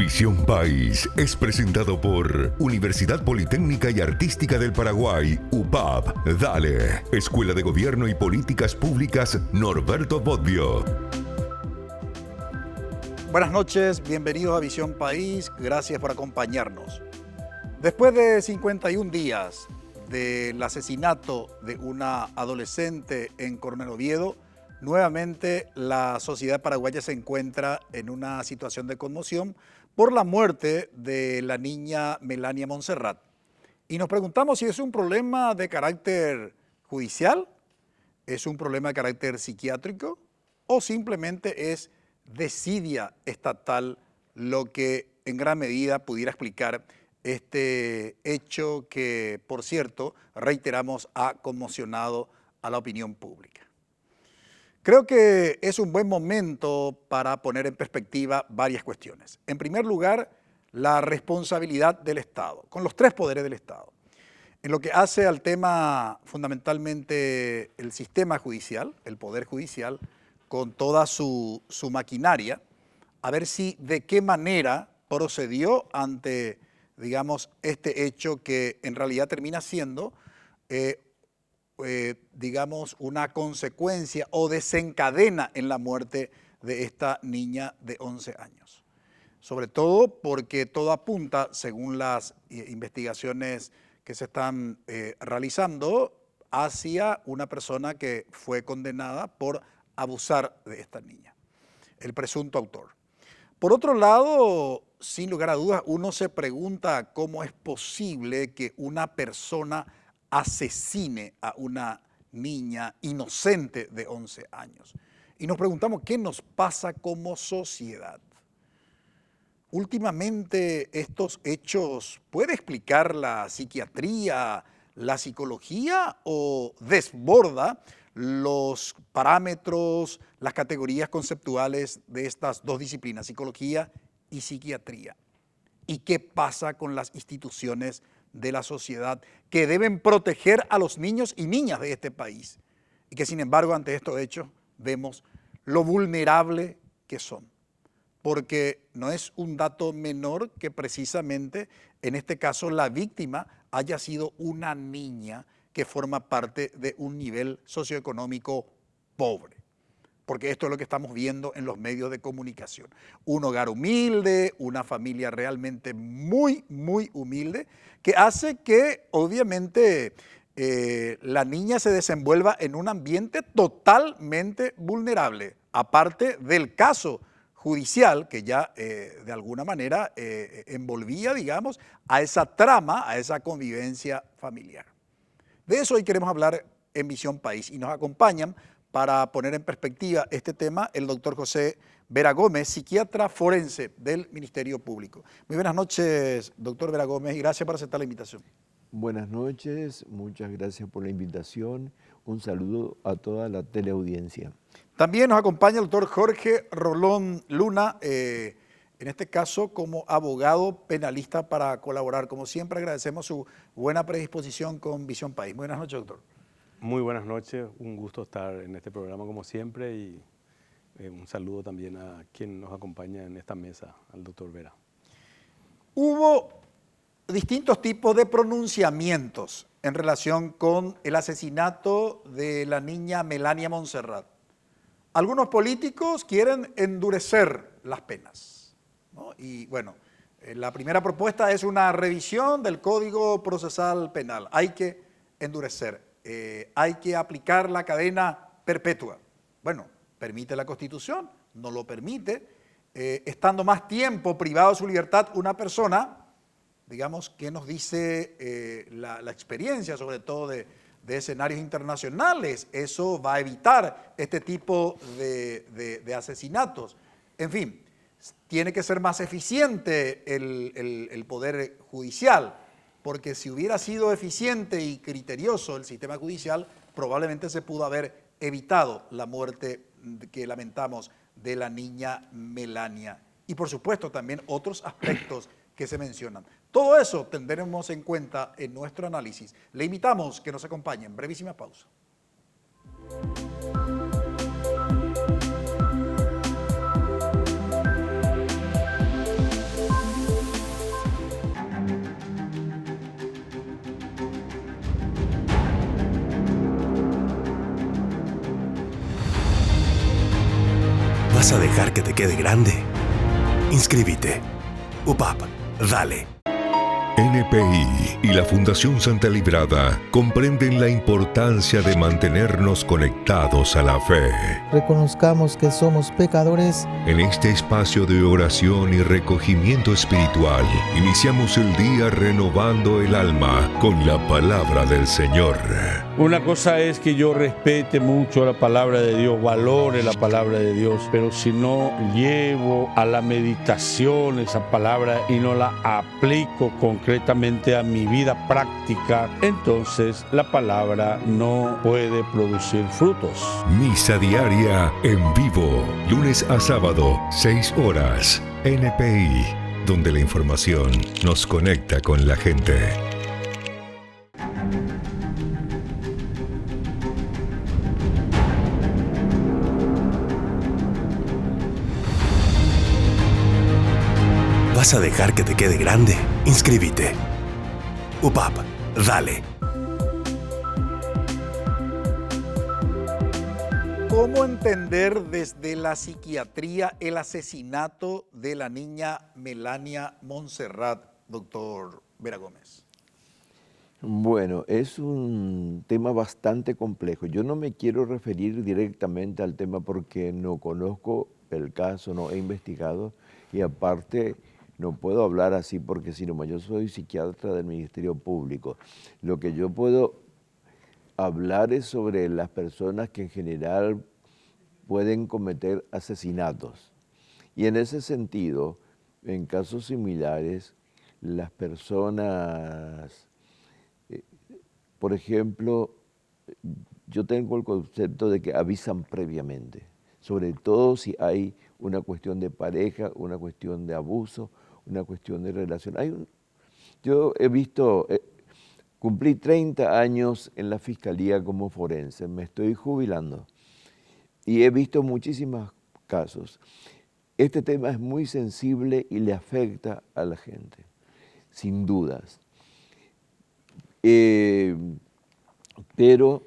Visión País es presentado por Universidad Politécnica y Artística del Paraguay, UPAP, Dale, Escuela de Gobierno y Políticas Públicas Norberto Bobbio. Buenas noches, bienvenidos a Visión País, gracias por acompañarnos. Después de 51 días del asesinato de una adolescente en Coronel Oviedo, nuevamente la sociedad paraguaya se encuentra en una situación de conmoción por la muerte de la niña Melania Montserrat. Y nos preguntamos si es un problema de carácter judicial, es un problema de carácter psiquiátrico o simplemente es desidia estatal lo que en gran medida pudiera explicar este hecho que, por cierto, reiteramos, ha conmocionado a la opinión pública. Creo que es un buen momento para poner en perspectiva varias cuestiones. En primer lugar, la responsabilidad del Estado, con los tres poderes del Estado. En lo que hace al tema fundamentalmente el sistema judicial, el Poder Judicial, con toda su maquinaria, a ver si de qué manera procedió ante, digamos, este hecho que en realidad termina siendo, digamos, una consecuencia o desencadena en la muerte de esta niña de 11 años. Sobre todo porque todo apunta, según las investigaciones que se están realizando, hacia una persona que fue condenada por abusar de esta niña, el presunto autor. Por otro lado, sin lugar a dudas, uno se pregunta cómo es posible que una persona asesine a una niña inocente de 11 años. Y nos preguntamos qué nos pasa como sociedad. Últimamente estos hechos, ¿puede explicar la psiquiatría, la psicología o desborda los parámetros, las categorías conceptuales de estas dos disciplinas, psicología y psiquiatría? ¿Y qué pasa con las instituciones de la sociedad que deben proteger a los niños y niñas de este país? Y que sin embargo ante estos hechos vemos lo vulnerable que son. Porque no es un dato menor que precisamente en este caso la víctima haya sido una niña que forma parte de un nivel socioeconómico pobre. Porque esto es lo que estamos viendo en los medios de comunicación. Un hogar humilde, una familia realmente muy, muy humilde, que hace que obviamente la niña se desenvuelva en un ambiente totalmente vulnerable, aparte del caso judicial que ya de alguna manera envolvía, digamos, a esa trama, a esa convivencia familiar. De eso hoy queremos hablar en Visión País y nos acompañan para poner en perspectiva este tema el doctor José Vera Gómez, psiquiatra forense del Ministerio Público. Muy buenas noches, doctor Vera Gómez, y gracias por aceptar la invitación. Buenas noches, muchas gracias por la invitación. Un saludo a toda la teleaudiencia. También nos acompaña el doctor Jorge Rolón Luna, en este caso como abogado penalista para colaborar. Como siempre agradecemos su buena predisposición con Visión País. Buenas noches, doctor. Muy buenas noches, un gusto estar en este programa como siempre y un saludo también a quien nos acompaña en esta mesa, al doctor Vera. Hubo distintos tipos de pronunciamientos en relación con el asesinato de la niña Melania Montserrat. Algunos políticos quieren endurecer las penas, ¿no? Y bueno, la primera propuesta es una revisión del Código Procesal Penal. Hay que endurecer, hay que aplicar la cadena perpetua. Bueno, permite la Constitución, no lo permite. Estando más tiempo privado de su libertad una persona, digamos, ¿qué nos dice la experiencia, sobre todo de escenarios internacionales? Eso va a evitar este tipo de asesinatos. En fin, tiene que ser más eficiente el Poder Judicial, porque si hubiera sido eficiente y criterioso el sistema judicial, probablemente se pudo haber evitado la muerte que lamentamos de la niña Melania. Y por supuesto también otros aspectos que se mencionan. Todo eso tendremos en cuenta en nuestro análisis. Le invitamos que nos acompañen. Brevísima pausa. ¿Vas a dejar que te quede grande? Inscríbete. UPAP, dale. NPI y la Fundación Santa Librada comprenden la importancia de mantenernos conectados a la fe. Reconozcamos que somos pecadores. En este espacio de oración y recogimiento espiritual, iniciamos el día renovando el alma con la palabra del Señor. Una cosa es que yo respete mucho la palabra de Dios, valore la palabra de Dios, pero si no llevo a la meditación esa palabra y no la aplico concretamente a mi vida práctica, entonces la palabra no puede producir frutos. Misa diaria en vivo, lunes a sábado, 6 horas. NPI, donde la información nos conecta con la gente. ¿Vas a dejar que te quede grande? Inscríbete. UPAP, dale. ¿Cómo entender desde la psiquiatría el asesinato de la niña Melania Montserrat, doctor Vera Gómez? Bueno, es un tema bastante complejo. Yo no me quiero referir directamente al tema porque no conozco el caso, no he investigado y aparte no puedo hablar así porque si no, yo soy psiquiatra del Ministerio Público. Lo que yo puedo hablar es sobre las personas que en general pueden cometer asesinatos. Y en ese sentido, en casos similares, las personas, por ejemplo, yo tengo el concepto de que avisan previamente, sobre todo si hay una cuestión de pareja, una cuestión de abuso, una cuestión de relación. Yo he visto, cumplí 30 años en la Fiscalía como forense, me estoy jubilando y he visto muchísimos casos. Este tema es muy sensible y le afecta a la gente, sin dudas. Pero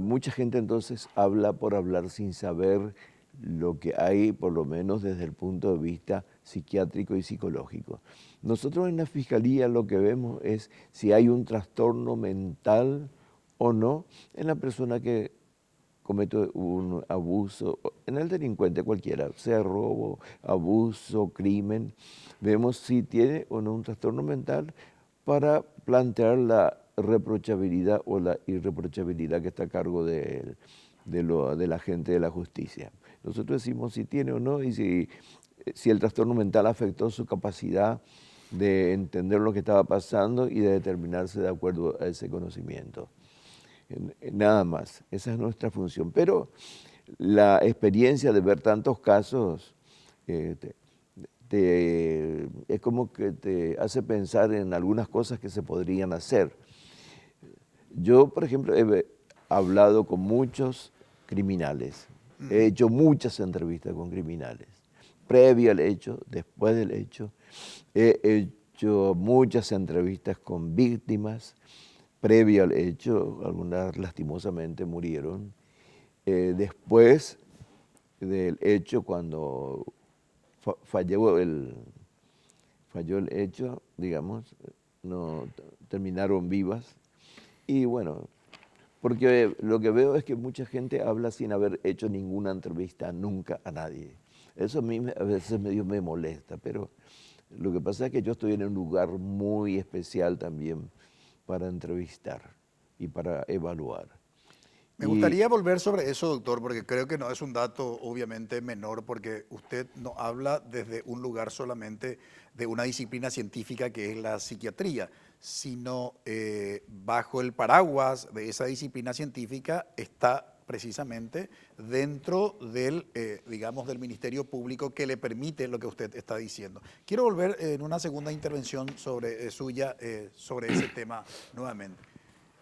mucha gente entonces habla por hablar sin saber lo que hay, por lo menos desde el punto de vista psiquiátrico y psicológico. Nosotros en la Fiscalía lo que vemos es si hay un trastorno mental o no en la persona que comete un abuso, en el delincuente cualquiera, sea robo, abuso, crimen, vemos si tiene o no un trastorno mental para plantear la reprochabilidad o la irreprochabilidad que está a cargo de la gente de la justicia. Nosotros decimos si tiene o no y si el trastorno mental afectó su capacidad de entender lo que estaba pasando y de determinarse de acuerdo a ese conocimiento. Nada más, esa es nuestra función. Pero la experiencia de ver tantos casos es como que te hace pensar en algunas cosas que se podrían hacer. Yo, por ejemplo, he hablado con muchos criminales, he hecho muchas entrevistas con criminales, previo al hecho, después del hecho, he hecho muchas entrevistas con víctimas, previo al hecho, algunas lastimosamente murieron, después del hecho, cuando falló el hecho, digamos, no terminaron vivas, y bueno, porque lo que veo es que mucha gente habla sin haber hecho ninguna entrevista nunca a nadie. Eso a mí a veces medio me molesta, pero lo que pasa es que yo estoy en un lugar muy especial también para entrevistar y para evaluar. Me gustaría volver sobre eso, doctor, porque creo que no es un dato obviamente menor, porque usted no habla desde un lugar solamente de una disciplina científica que es la psiquiatría, sino bajo el paraguas de esa disciplina científica está precisamente dentro del, digamos, del Ministerio Público que le permite lo que usted está diciendo. Quiero volver en una segunda intervención sobre suya sobre ese tema nuevamente.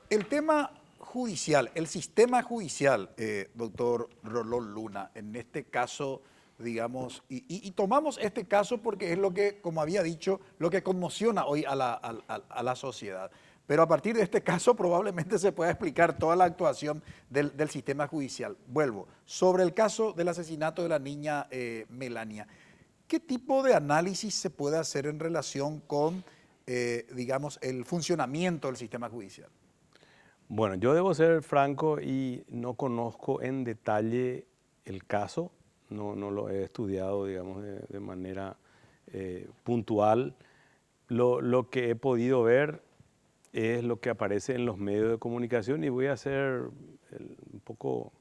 El tema judicial, el sistema judicial, doctor Rolón Luna, en este caso, digamos, y tomamos este caso porque es lo que, como había dicho, lo que conmociona hoy a la sociedad. Pero a partir de este caso probablemente se pueda explicar toda la actuación del sistema judicial. Vuelvo, sobre el caso del asesinato de la niña Melania, ¿qué tipo de análisis se puede hacer en relación con, digamos, el funcionamiento del sistema judicial? Bueno, yo debo ser franco y no conozco en detalle el caso, no lo he estudiado, digamos, de manera puntual. Lo que he podido ver es lo que aparece en los medios de comunicación y voy a hacer un poco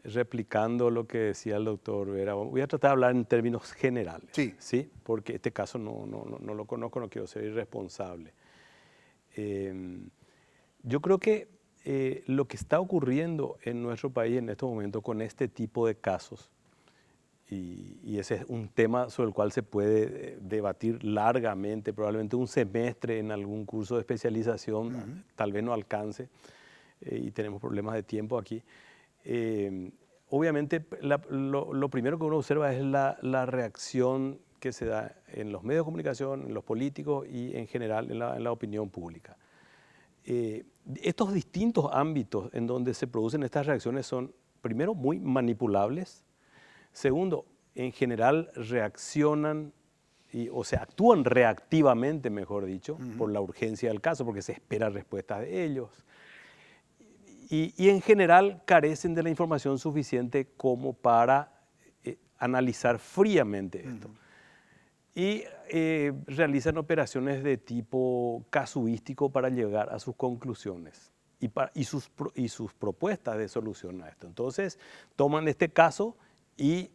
replicando lo que decía el doctor Vera. Voy a tratar de hablar en términos generales, ¿sí? Porque este caso no lo conozco, no quiero ser irresponsable. Yo creo que lo que está ocurriendo en nuestro país en estos momentos con este tipo de casos, y ese es un tema sobre el cual se puede debatir largamente, probablemente un semestre en algún curso de especialización, tal vez no alcance, y tenemos problemas de tiempo aquí. Obviamente, lo primero que uno observa es la reacción que se da en los medios de comunicación, en los políticos y en general en la opinión pública. Estos distintos ámbitos en donde se producen estas reacciones son, primero, muy manipulables. Segundo, en general reaccionan, o sea, actúan reactivamente, mejor dicho, por la urgencia del caso, porque se espera respuestas de ellos. Y en general carecen de la información suficiente como para analizar fríamente esto. Y realizan operaciones de tipo casuístico para llegar a sus conclusiones y sus propuestas de solución a esto. Entonces, toman este caso y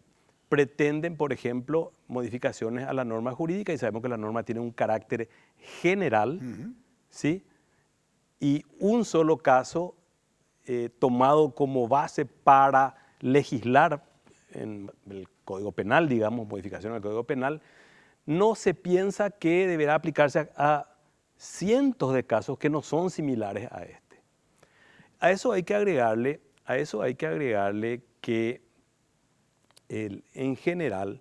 pretenden, por ejemplo, modificaciones a la norma jurídica, y sabemos que la norma tiene un carácter general, ¿sí? Y un solo caso tomado como base para legislar en el Código Penal, digamos, modificación al Código Penal, no se piensa que deberá aplicarse a cientos de casos que no son similares a este. A eso hay que agregarle que en general,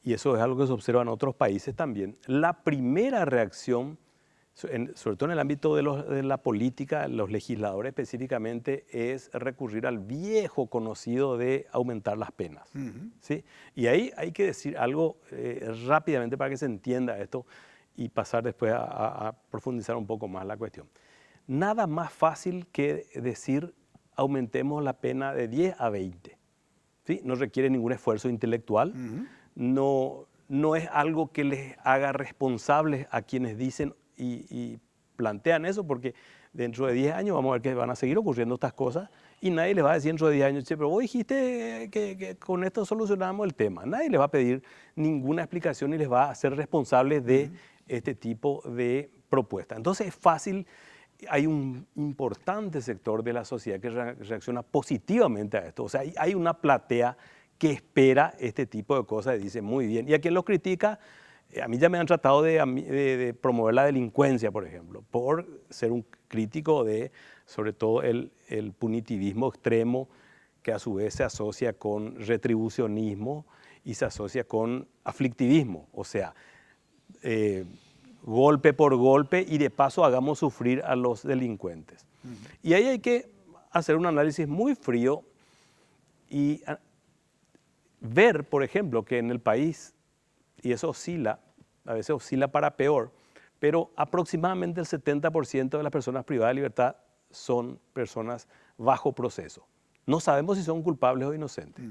y eso es algo que se observa en otros países también, la primera reacción, sobre todo en el ámbito de la política, los legisladores específicamente, es recurrir al viejo conocido de aumentar las penas. ¿Sí? Y ahí hay que decir algo rápidamente para que se entienda esto y pasar después a profundizar un poco más la cuestión. Nada más fácil que decir aumentemos la pena de 10 a 20. ¿Sí? No requiere ningún esfuerzo intelectual, no es algo que les haga responsables a quienes dicen y plantean eso, porque dentro de 10 años vamos a ver que van a seguir ocurriendo estas cosas y nadie les va a decir dentro de 10 años, che, pero vos dijiste que con esto solucionamos el tema. Nadie les va a pedir ninguna explicación y les va a hacer responsables de este tipo de propuestas. Entonces es fácil. Hay un importante sector de la sociedad que reacciona positivamente a esto. O sea, hay una platea que espera este tipo de cosas y dice, muy bien. Y a quien lo critica, a mí ya me han tratado de promover la delincuencia, por ejemplo, por ser un crítico de, sobre todo, el punitivismo extremo, que a su vez se asocia con retribucionismo y se asocia con aflictivismo. O sea, golpe por golpe y de paso hagamos sufrir a los delincuentes. Y ahí hay que hacer un análisis muy frío y ver, por ejemplo, que en el país, y eso oscila, a veces oscila para peor, pero aproximadamente el 70% de las personas privadas de libertad son personas bajo proceso. No sabemos si son culpables o inocentes.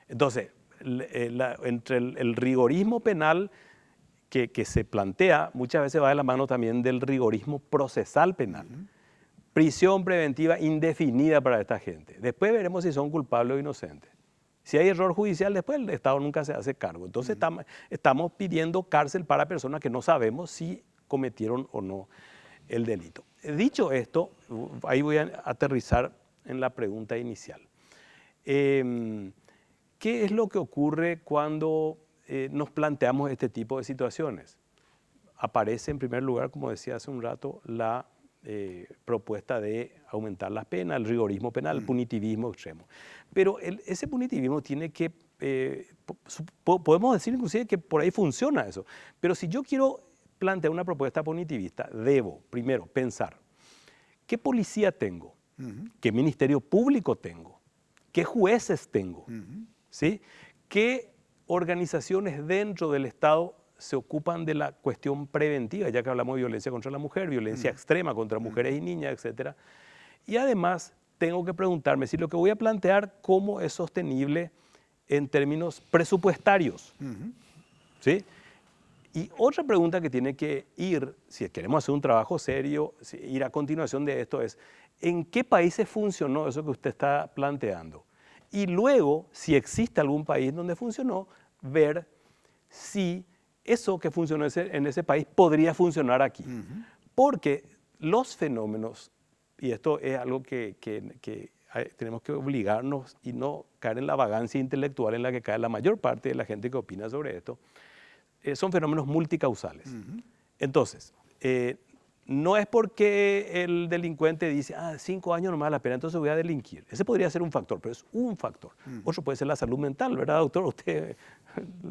Entonces, entre el rigorismo penal que se plantea, muchas veces va de la mano también del rigorismo procesal penal. Prisión preventiva indefinida para esta gente. Después veremos si son culpables o inocentes. Si hay error judicial, después el Estado nunca se hace cargo. Entonces estamos pidiendo cárcel para personas que no sabemos si cometieron o no el delito. Dicho esto, ahí voy a aterrizar en la pregunta inicial. ¿Qué es lo que ocurre cuando nos planteamos este tipo de situaciones? Aparece en primer lugar, como decía hace un rato, la propuesta de aumentar las penas, el rigorismo penal, el punitivismo extremo. Pero ese punitivismo tiene que, podemos decir inclusive que por ahí funciona eso, pero si yo quiero plantea una propuesta punitivista, debo primero pensar, ¿qué policía tengo? ¿Qué ministerio público tengo? ¿Qué jueces tengo? ¿Sí? ¿Qué organizaciones dentro del Estado se ocupan de la cuestión preventiva, ya que hablamos de violencia contra la mujer, violencia extrema contra mujeres y niñas, etcétera? Y además tengo que preguntarme si lo que voy a plantear, cómo es sostenible en términos presupuestarios. ¿Sí? Y otra pregunta que tiene que ir, si queremos hacer un trabajo serio, ir a continuación de esto es, ¿en qué países funcionó eso que usted está planteando? Y luego, si existe algún país donde funcionó, ver si eso que funcionó en ese país podría funcionar aquí. Porque los fenómenos, y esto es algo que tenemos que obligarnos y no caer en la vagancia intelectual en la que cae la mayor parte de la gente que opina sobre esto, son fenómenos multicausales. Entonces, no es porque el delincuente dice, 5 años no me da la pena, entonces voy a delinquir. Ese podría ser un factor, pero es un factor. Otro puede ser la salud mental, ¿verdad, doctor? Usted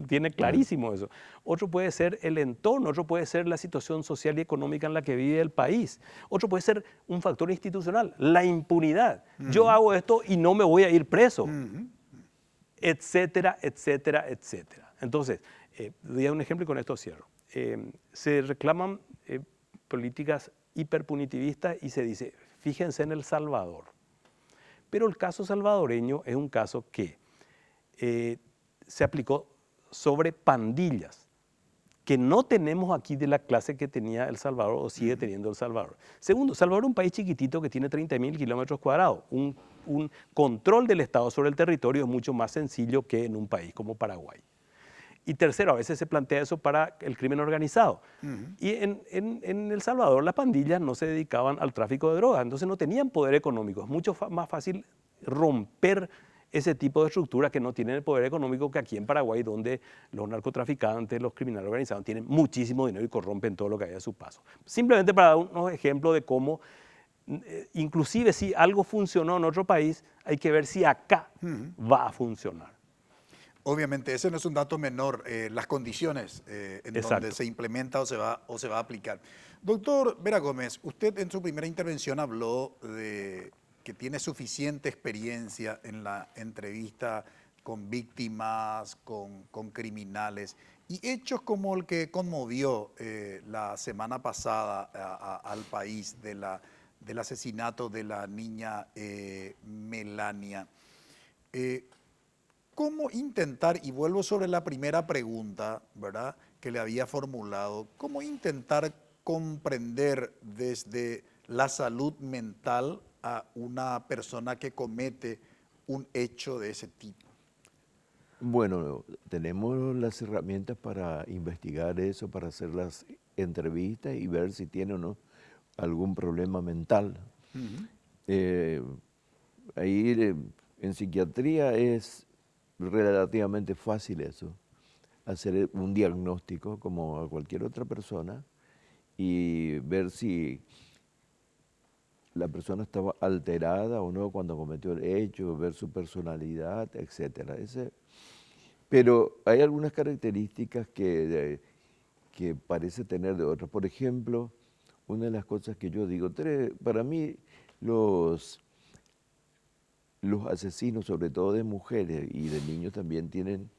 tiene clarísimo eso. Otro puede ser el entorno, otro puede ser la situación social y económica en la que vive el país. Otro puede ser un factor institucional, la impunidad. Yo hago esto y no me voy a ir preso, etcétera, etcétera, etcétera. Entonces, doy un ejemplo y con esto cierro. Se reclaman políticas hiperpunitivistas y se dice, fíjense en El Salvador. Pero el caso salvadoreño es un caso que se aplicó sobre pandillas, que no tenemos aquí de la clase que tenía El Salvador o sigue teniendo El Salvador. Segundo, El Salvador es un país chiquitito que tiene 30.000 kilómetros cuadrados. Un control del Estado sobre el territorio es mucho más sencillo que en un país como Paraguay. Y tercero, a veces se plantea eso para el crimen organizado. Y en El Salvador las pandillas no se dedicaban al tráfico de drogas, entonces no tenían poder económico. Es mucho más fácil romper ese tipo de estructuras que no tienen el poder económico que aquí en Paraguay, donde los narcotraficantes, los criminales organizados tienen muchísimo dinero y corrompen todo lo que hay a su paso. Simplemente para dar unos ejemplos de cómo, inclusive si algo funcionó en otro país, hay que ver si acá va a funcionar. Obviamente, ese no es un dato menor, las condiciones en donde se implementa o se va a aplicar. Doctor Vera Gómez, usted en su primera intervención habló de que tiene suficiente experiencia en la entrevista con víctimas, con criminales, y hechos como el que conmovió la semana pasada al país del asesinato de la niña Melania. ¿Cómo intentar, y vuelvo sobre la primera pregunta, ¿verdad?, que le había formulado, cómo intentar comprender desde la salud mental a una persona que comete un hecho de ese tipo? Bueno, tenemos las herramientas para investigar eso, para hacer las entrevistas y ver si tiene o no algún problema mental. Ahí en psiquiatría es relativamente fácil eso, hacer un diagnóstico como a cualquier otra persona y ver si la persona estaba alterada o no cuando cometió el hecho, ver su personalidad, etc. Pero hay algunas características que parece tener de otras. Por ejemplo, una de las cosas que yo digo, para mí los asesinos, sobre todo de mujeres y de niños, también tienen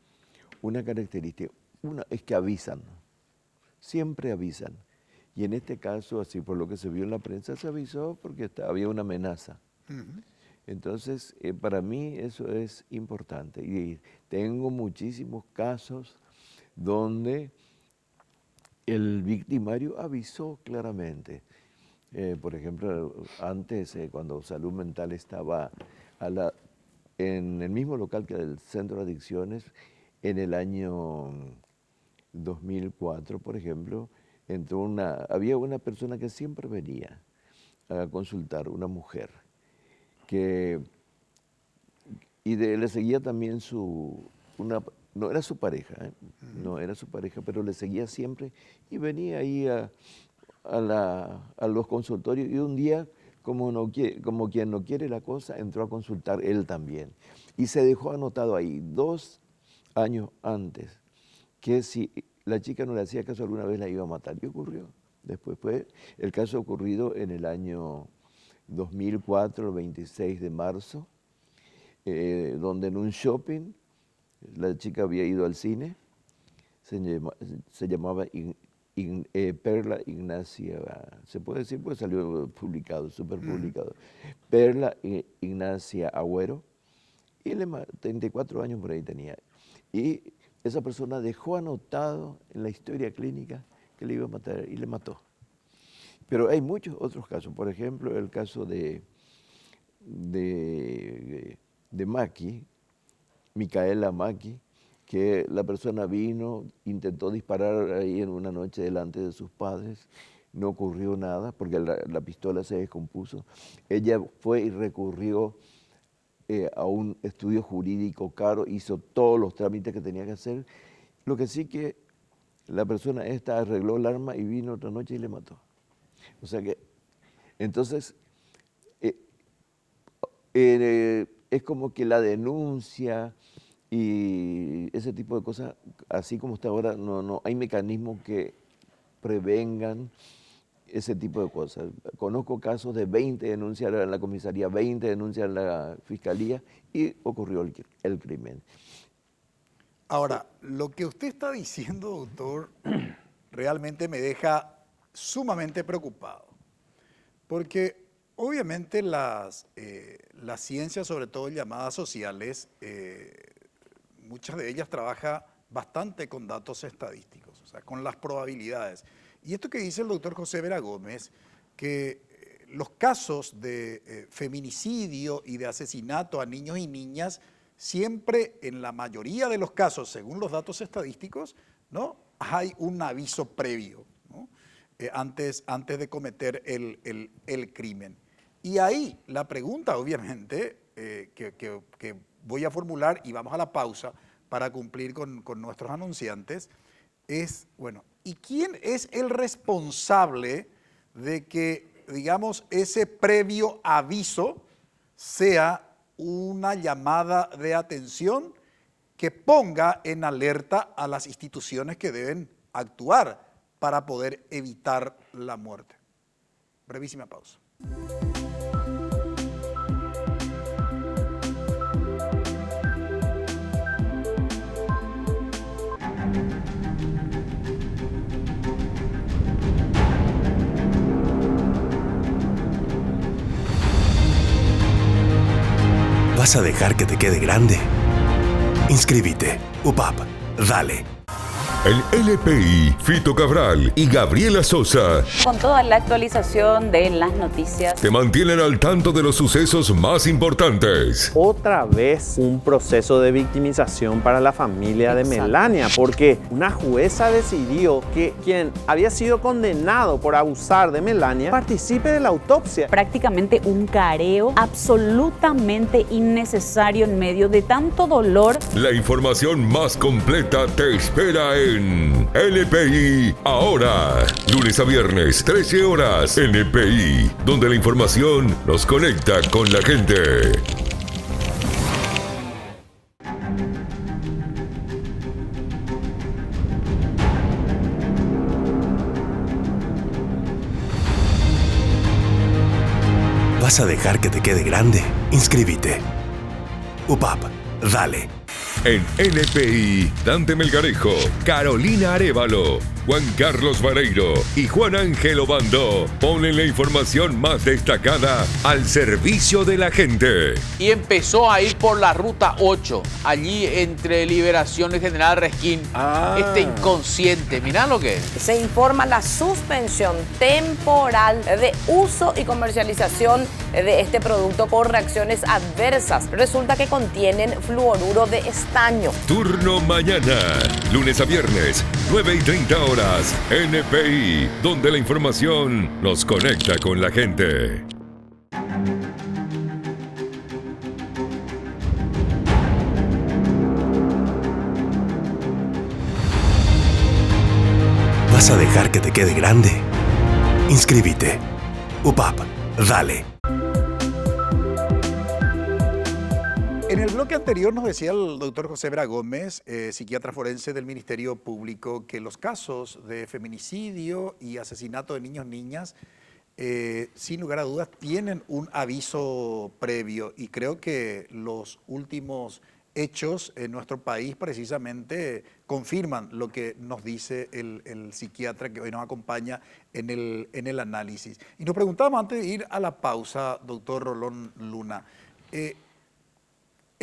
una característica. Una es que avisan, siempre avisan. Y en este caso, así por lo que se vio en la prensa, se avisó porque había una amenaza. Entonces, para mí eso es importante. Y tengo muchísimos casos donde el victimario avisó claramente. Por ejemplo, antes, cuando Salud Mental estaba en el mismo local que el Centro de Adicciones, en el año 2004, por ejemplo, había una persona que siempre venía a consultar, una mujer, le seguía también no era su pareja, no era su pareja, pero le seguía siempre y venía ahí a los consultorios y un día, como quien no quiere la cosa, entró a consultar él también. Y se dejó anotado ahí 2 años antes que si la chica no le hacía caso, alguna vez la iba a matar. Y ocurrió. Después fue el caso ocurrido en el año 2004, el 26 de marzo, donde en un shopping la chica había ido al cine, se llamaba Perla Ignacia, se puede decir porque salió publicado, súper publicado, Perla Ignacia Agüero, y 34 años por ahí tenía. Y esa persona dejó anotado en la historia clínica que le iba a matar y le mató. Pero hay muchos otros casos, por ejemplo, el caso de Maki, Micaela Maki, que la persona vino, intentó disparar ahí en una noche delante de sus padres, no ocurrió nada porque la pistola se descompuso. Ella fue y recurrió a un estudio jurídico caro, hizo todos los trámites que tenía que hacer. Lo que sí que la persona esta arregló el arma y vino otra noche y le mató. O sea que, entonces, es como que la denuncia y ese tipo de cosas, así como está ahora, no hay mecanismos que prevengan ese tipo de cosas. Conozco casos de 20 denuncias en la comisaría, 20 denuncias en la fiscalía y ocurrió el crimen. Ahora, lo que usted está diciendo, doctor, realmente me deja sumamente preocupado, porque obviamente las ciencias, sobre todo llamadas sociales, muchas de ellas trabajan bastante con datos estadísticos, o sea, con las probabilidades. Y esto que dice el doctor José Vera Gómez, que los casos de feminicidio y de asesinato a niños y niñas, siempre en la mayoría de los casos, según los datos estadísticos, ¿no?, hay un aviso previo, ¿no?, antes de cometer el crimen. Y ahí la pregunta, obviamente, que voy a formular, y vamos a la pausa para cumplir con nuestros anunciantes, es, bueno, ¿y quién es el responsable de que, digamos, ese previo aviso sea una llamada de atención que ponga en alerta a las instituciones que deben actuar para poder evitar la muerte? Brevísima pausa. ¿Vas a dejar que te quede grande? Inscríbete. UPAP. Dale. El LPI, Fito Cabral y Gabriela Sosa Con toda la actualización de las noticias. te mantienen al tanto de los sucesos más importantes. Otra vez un proceso de victimización para la familia de Exacto. Melania, porque una jueza decidió que quien había sido condenado por abusar de Melania participe de la autopsia. Prácticamente un careo absolutamente innecesario en medio de tanto dolor. La información más completa te espera en LPI Ahora. Lunes a viernes, 13 horas. LPI, donde la información nos conecta con la gente. ¿Vas a dejar que te quede grande? Inscríbete. UPAP. Dale. En LPI, Dante Melgarejo, Carolina Arévalo, Juan Carlos Vareiro y Juan Ángel Obando ponen la información más destacada al servicio de la gente. Y empezó a ir por la ruta 8, allí entre Liberación y General Resquín. Este inconsciente, mirá lo que es. Se informa la suspensión temporal de uso y comercialización de este producto por reacciones adversas. Resulta que contienen fluoruro de estaño. Turno mañana, lunes a viernes, 9:30 horas, NPI, donde la información nos conecta con la gente. ¿Vas a dejar que te quede grande? Inscríbete. UPAP. Dale. En el bloque anterior nos decía el doctor José Vera Gómez, psiquiatra forense del Ministerio Público, que los casos de feminicidio y asesinato de niños y niñas, sin lugar a dudas, tienen un aviso previo, y creo que los últimos hechos en nuestro país precisamente confirman lo que nos dice el psiquiatra que hoy nos acompaña en el análisis. Y nos preguntábamos antes de ir a la pausa, doctor Rolón Luna,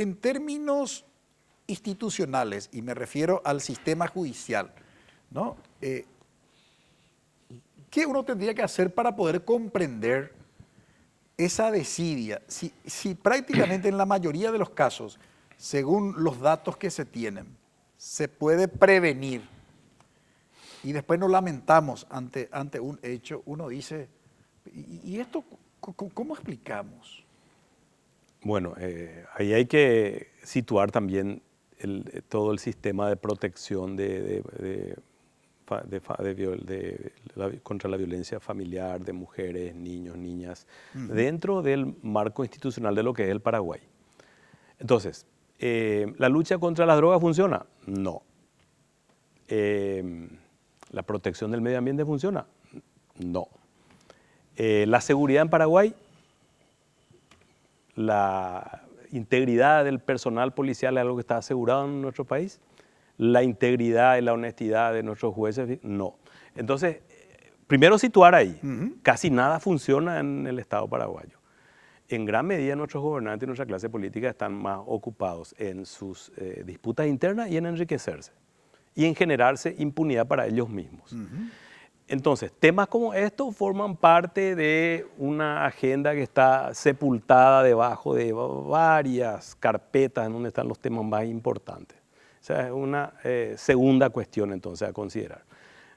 en términos institucionales, y me refiero al sistema judicial, ¿no? ¿Qué uno tendría que hacer para poder comprender esa desidia? Si prácticamente en la mayoría de los casos, según los datos que se tienen, se puede prevenir y después nos lamentamos ante un hecho, uno dice, ¿y esto cómo explicamos? Bueno, ahí hay que situar también todo el sistema de protección contra la violencia familiar de mujeres, niños, niñas, dentro del marco institucional de lo que es el Paraguay. Entonces, ¿la lucha contra las drogas funciona? No. ¿La protección del medio ambiente funciona? No. ¿La seguridad en Paraguay? ¿La integridad del personal policial es algo que está asegurado en nuestro país? ¿La integridad y la honestidad de nuestros jueces? No. Entonces, primero situar ahí. Casi nada funciona en el Estado paraguayo. En gran medida nuestros gobernantes y nuestra clase política están más ocupados en sus disputas internas y en enriquecerse y en generarse impunidad para ellos mismos. Entonces, temas como estos forman parte de una agenda que está sepultada debajo de varias carpetas en donde están los temas más importantes. O sea, es una segunda cuestión entonces a considerar.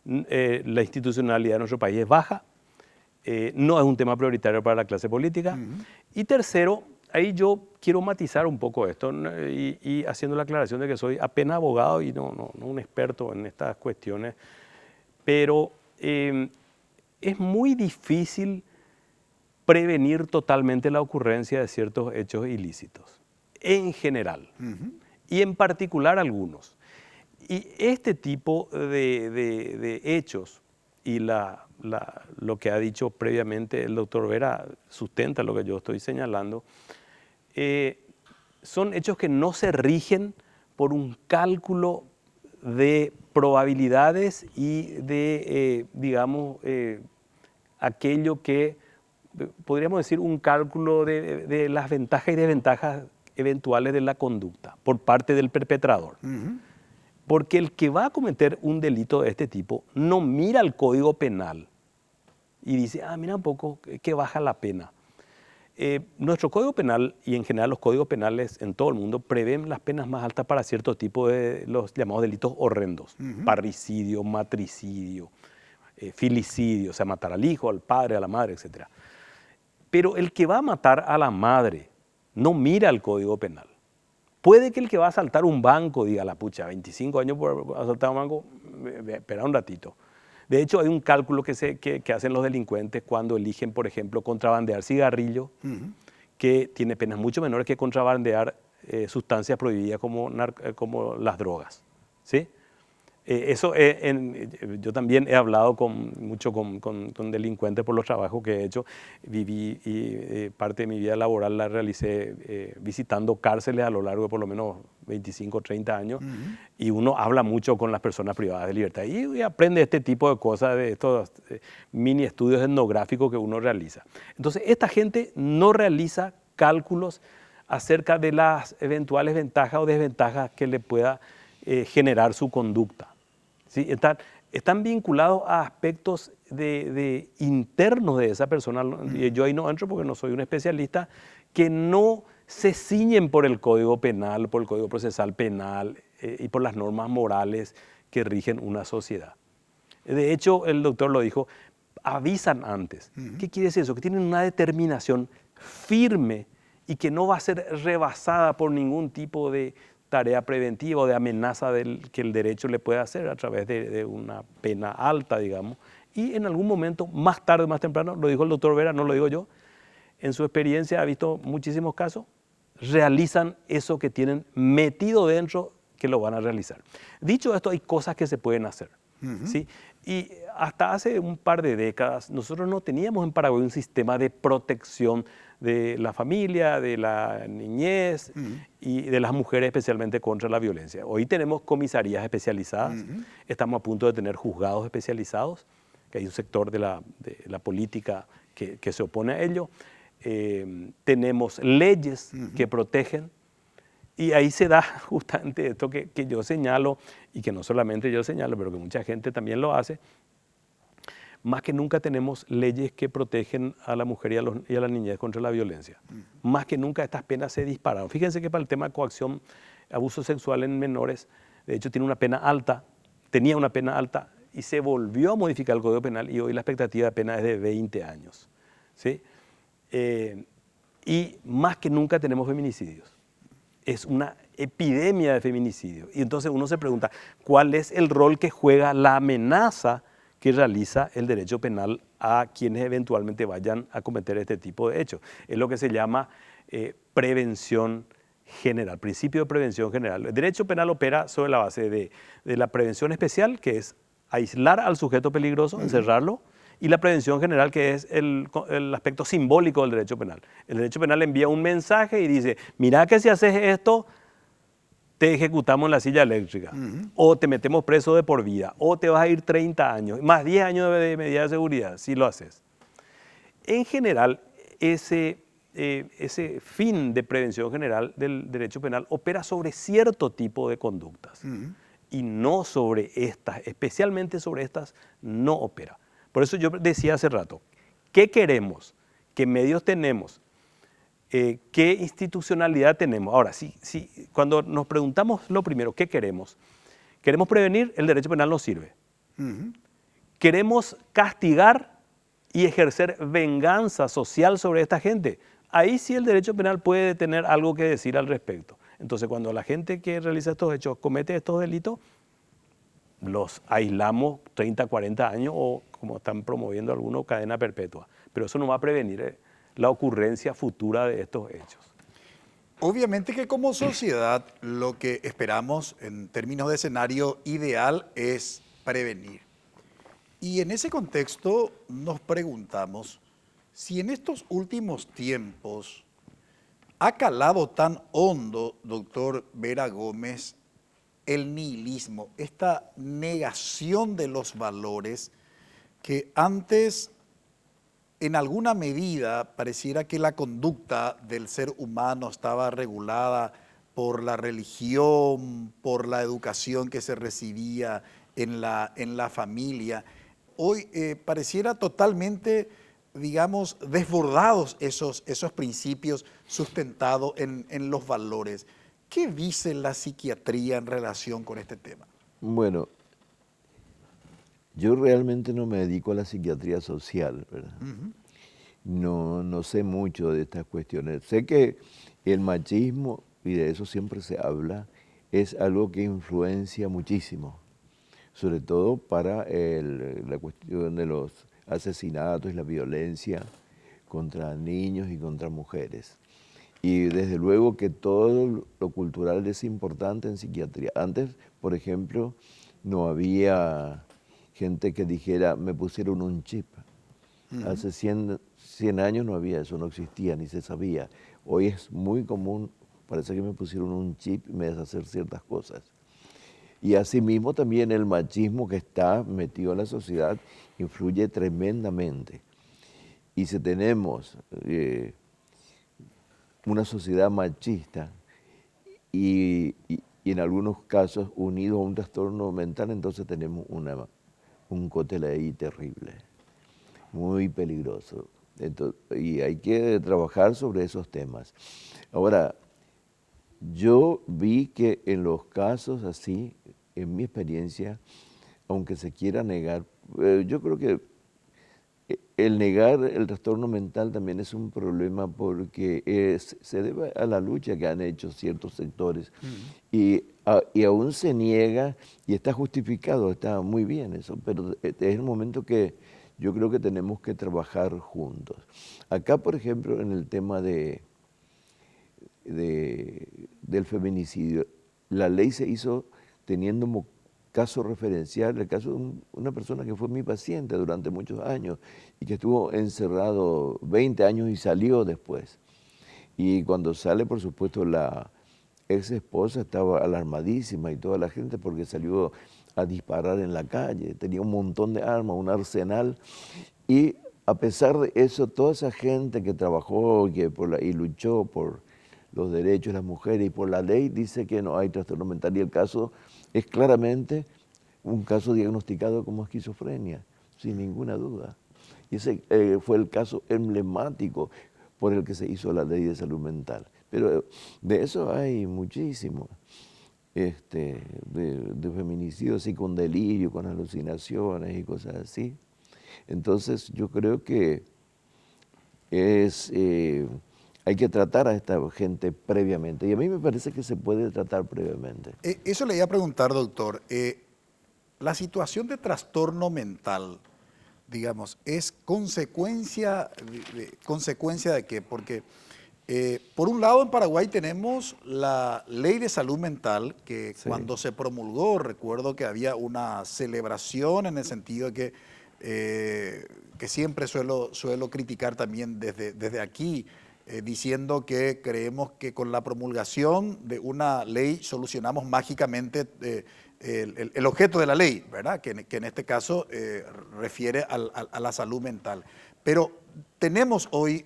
La institucionalidad de nuestro país es baja, no es un tema prioritario para la clase política. Y tercero, ahí yo quiero matizar un poco esto y haciendo la aclaración de que soy apenas abogado y no un experto en estas cuestiones, pero es muy difícil prevenir totalmente la ocurrencia de ciertos hechos ilícitos, en general, y en particular algunos. Y este tipo de hechos y lo que ha dicho previamente el doctor Vera sustenta lo que yo estoy señalando, son hechos que no se rigen por un cálculo de probabilidades y de, digamos, aquello que podríamos decir un cálculo de las ventajas y desventajas eventuales de la conducta por parte del perpetrador. Porque el que va a cometer un delito de este tipo no mira el Código Penal y dice, mira un poco, que baja la pena. Nuestro Código Penal y en general los códigos penales en todo el mundo prevén las penas más altas para cierto tipo de los llamados delitos horrendos. Parricidio, matricidio, filicidio, o sea, matar al hijo, al padre, a la madre, etc. Pero el que va a matar a la madre no mira el Código Penal. Puede que el que va a asaltar un banco diga, la pucha, 25 años por asaltar un banco, espera un ratito. De hecho, hay un cálculo que hacen los delincuentes cuando eligen, por ejemplo, contrabandear cigarrillo, que tiene penas mucho menores que contrabandear sustancias prohibidas como las drogas, ¿sí? Yo también he hablado mucho con delincuentes por los trabajos que he hecho. Viví y parte de mi vida laboral la realicé visitando cárceles a lo largo de por lo menos 25 o 30 años. Y uno habla mucho con las personas privadas de libertad y aprende este tipo de cosas, de estos mini estudios etnográficos que uno realiza. Entonces, esta gente no realiza cálculos acerca de las eventuales ventajas o desventajas que le pueda generar su conducta. ¿Sí? Están vinculados a aspectos internos de esa persona. Yo ahí no entro porque no soy un especialista, que no se ciñen por el Código Penal, por el Código Procesal Penal y por las normas morales que rigen una sociedad. De hecho, el doctor lo dijo, avisan antes. ¿Qué quiere decir eso? Que tienen una determinación firme y que no va a ser rebasada por ningún tipo de tarea preventiva o de amenaza que el derecho le puede hacer a través de una pena alta, digamos. Y en algún momento, más tarde, más temprano, lo dijo el doctor Vera, no lo digo yo, en su experiencia ha visto muchísimos casos, realizan eso que tienen metido dentro, que lo van a realizar. Dicho esto, hay cosas que se pueden hacer. ¿Sí? Y hasta hace un par de décadas nosotros no teníamos en Paraguay un sistema de protección de la familia, de la niñez y de las mujeres, especialmente contra la violencia. Hoy tenemos comisarías especializadas, estamos a punto de tener juzgados especializados, que hay un sector de la política que se opone a ello. Tenemos leyes que protegen. Y ahí se da justamente esto que yo señalo, y que no solamente yo señalo, pero que mucha gente también lo hace. Más que nunca tenemos leyes que protegen a la mujer y a la niñez contra la violencia. Más que nunca estas penas se dispararon. Fíjense que para el tema de coacción, abuso sexual en menores, de hecho tenía una pena alta y se volvió a modificar el Código Penal y hoy la expectativa de pena es de 20 años. ¿Sí? Y más que nunca tenemos feminicidios. Es una epidemia de feminicidio. Y entonces uno se pregunta, ¿cuál es el rol que juega la amenaza que realiza el derecho penal a quienes eventualmente vayan a cometer este tipo de hechos? Es lo que se llama prevención general, principio de prevención general. El derecho penal opera sobre la base de la prevención especial, que es aislar al sujeto peligroso, encerrarlo, y la prevención general, que es el aspecto simbólico del derecho penal. El derecho penal envía un mensaje y dice, mira que si haces esto, te ejecutamos en la silla eléctrica, o te metemos preso de por vida, o te vas a ir 30 años, más 10 años de medida de seguridad, si lo haces. En general, ese fin de prevención general del derecho penal opera sobre cierto tipo de conductas, y no sobre estas, especialmente sobre estas, no opera. Por eso yo decía hace rato, ¿qué queremos? ¿Qué medios tenemos? ¿Qué institucionalidad tenemos? Ahora, cuando nos preguntamos lo primero, ¿qué queremos? ¿Queremos prevenir? El derecho penal nos sirve. ¿Queremos castigar y ejercer venganza social sobre esta gente? Ahí sí el derecho penal puede tener algo que decir al respecto. Entonces, cuando la gente que realiza estos hechos comete estos delitos, los aislamos 30, 40 años o, como están promoviendo algunos, cadena perpetua. Pero eso no va a prevenir la ocurrencia futura de estos hechos. Obviamente que como sociedad lo que esperamos en términos de escenario ideal es prevenir. Y en ese contexto nos preguntamos si en estos últimos tiempos ha calado tan hondo, doctor Vera Gómez, el nihilismo, esta negación de los valores que antes, en alguna medida, pareciera que la conducta del ser humano estaba regulada por la religión, por la educación que se recibía en la familia. Hoy pareciera totalmente, digamos, desbordados esos principios sustentados en los valores. ¿Qué dice la psiquiatría en relación con este tema? Bueno, yo realmente no me dedico a la psiquiatría social, ¿verdad? No sé mucho de estas cuestiones. Sé que el machismo, y de eso siempre se habla, es algo que influencia muchísimo, sobre todo para la cuestión de los asesinatos y la violencia contra niños y contra mujeres. Y desde luego que todo lo cultural es importante en psiquiatría. Antes, por ejemplo, no había gente que dijera, me pusieron un chip. Hace 100 años no había eso, no existía, ni se sabía. Hoy es muy común, parece que me pusieron un chip y me deja hacer ciertas cosas. Y asimismo también el machismo que está metido en la sociedad influye tremendamente. Y si tenemos una sociedad machista y en algunos casos unido a un trastorno mental, entonces tenemos un cóctel ahí terrible, muy peligroso. Entonces, y hay que trabajar sobre esos temas. Ahora, yo vi que en los casos así, en mi experiencia, aunque se quiera negar, yo creo que el negar el trastorno mental también es un problema porque se debe a la lucha que han hecho ciertos sectores y aún se niega y está justificado, está muy bien eso, pero es el momento que yo creo que tenemos que trabajar juntos. Acá, por ejemplo, en el tema de del feminicidio. La ley se hizo teniendo como caso referencial el caso de una persona que fue mi paciente durante muchos años y que estuvo encerrado 20 años y salió después. Y cuando sale, por supuesto, la ex esposa estaba alarmadísima y toda la gente porque salió a disparar en la calle, tenía un montón de armas, un arsenal, y a pesar de eso, toda esa gente que trabajó y luchó por los derechos de las mujeres y por la ley, dice que no hay trastorno mental, y el caso es claramente un caso diagnosticado como esquizofrenia, sin ninguna duda. Y ese fue el caso emblemático por el que se hizo la ley de salud mental. Pero de eso hay muchísimo, de feminicidios y con delirio, con alucinaciones y cosas así. Entonces yo creo que hay que tratar a esta gente previamente, y a mí me parece que se puede tratar previamente. Eso le iba a preguntar, doctor. La situación de trastorno mental, digamos, ¿es consecuencia de qué? Porque por un lado en Paraguay tenemos la ley de salud mental que sí, cuando se promulgó, recuerdo que había una celebración en el sentido de que siempre suelo criticar también desde aquí, diciendo que creemos que con la promulgación de una ley solucionamos mágicamente el objeto de la ley, ¿verdad? Que en este caso refiere a la salud mental. Pero tenemos hoy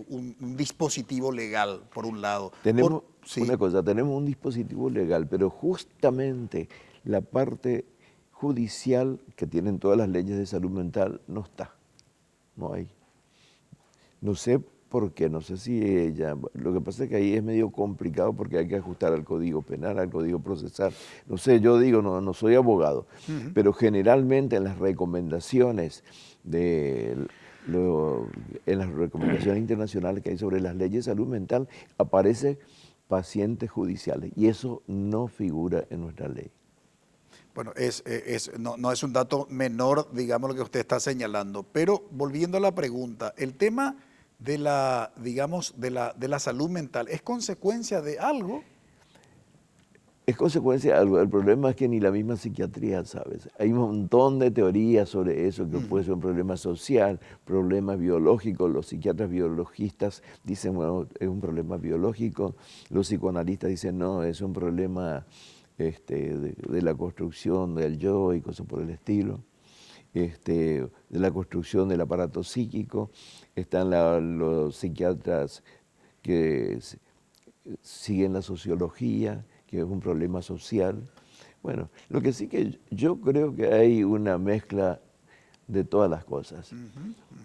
un dispositivo legal, por un lado. Tenemos sí, una cosa, tenemos un dispositivo legal, pero justamente la parte judicial que tienen todas las leyes de salud mental no está, no hay. No sé por qué, no sé si ella, lo que pasa es que ahí es medio complicado porque hay que ajustar al Código Penal, al Código Procesal. No sé, yo digo, no soy abogado, pero generalmente en las recomendaciones en las recomendaciones internacionales que hay sobre las leyes de salud mental aparece pacientes judiciales y eso no figura en nuestra ley. Bueno, no es un dato menor, digamos, lo que usted está señalando, pero volviendo a la pregunta, el tema de la salud mental, ¿es consecuencia de algo? Es consecuencia de algo. El problema es que ni la misma psiquiatría, ¿sabes? Hay un montón de teorías sobre eso, que puede ser un problema social, problema biológico. Los psiquiatras biologistas dicen, bueno, es un problema biológico. Los psicoanalistas dicen, no, es un problema de la construcción del yo y cosas por el estilo. De la construcción del aparato psíquico. Están los psiquiatras que siguen la sociología, que es un problema social. Bueno, lo que sí que yo creo que hay una mezcla de todas las cosas.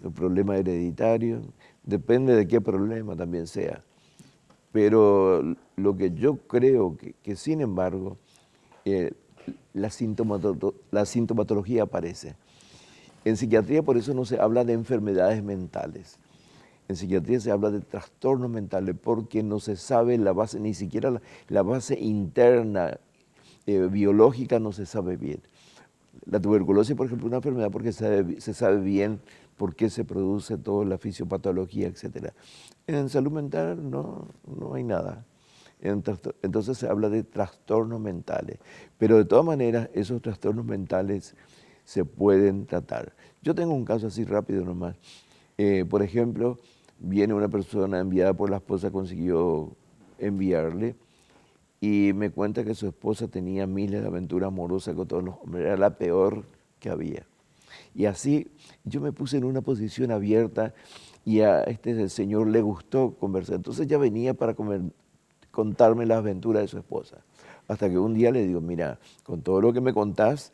El problema hereditario, depende de qué problema también sea. Pero lo que yo creo que sin embargo, la sintomatología aparece. En psiquiatría por eso no se habla de enfermedades mentales. En psiquiatría se habla de trastornos mentales porque no se sabe la base, ni siquiera la base interna biológica no se sabe bien. La tuberculosis, por ejemplo, es una enfermedad porque se sabe bien por qué se produce toda la fisiopatología, etc. En salud mental no hay nada. Entonces se habla de trastornos mentales. Pero de todas maneras, esos trastornos mentales se pueden tratar. Yo tengo un caso así rápido nomás. Por ejemplo, viene una persona enviada por la esposa, consiguió enviarle y me cuenta que su esposa tenía miles de aventuras amorosas con todos los hombres, era la peor que había. Y así yo me puse en una posición abierta y a este señor le gustó conversar. Entonces ya venía para contarme las aventuras de su esposa. Hasta que un día le digo, mira, con todo lo que me contás,